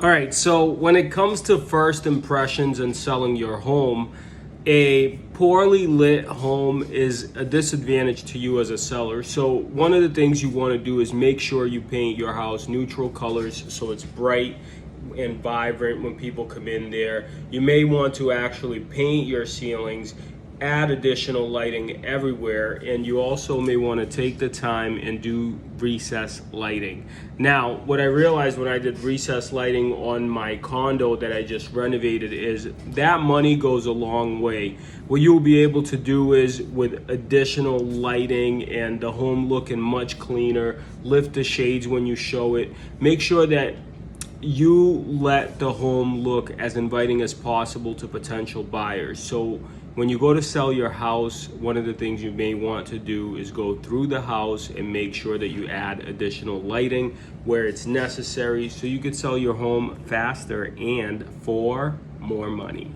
All right, so when it comes to first impressions and selling your home, a poorly lit home is a disadvantage to you as a seller. So one of the things you want to do is make sure you paint your house neutral colors so it's bright and vibrant when people come in there. You may want to actually paint your ceilings, add additional lighting everywhere, and you also may want to take the time and do recessed lighting. Now, what I realized when I did recessed lighting on my condo that I just renovated is that money goes a long way. What you'll be able to do is, with additional lighting and the home looking much cleaner, lift the shades when you show it, make sure that you let the home look as inviting as possible to potential buyers. So when you go to sell your house, one of the things you may want to do is go through the house and make sure that you add additional lighting where it's necessary so you could sell your home faster and for more money.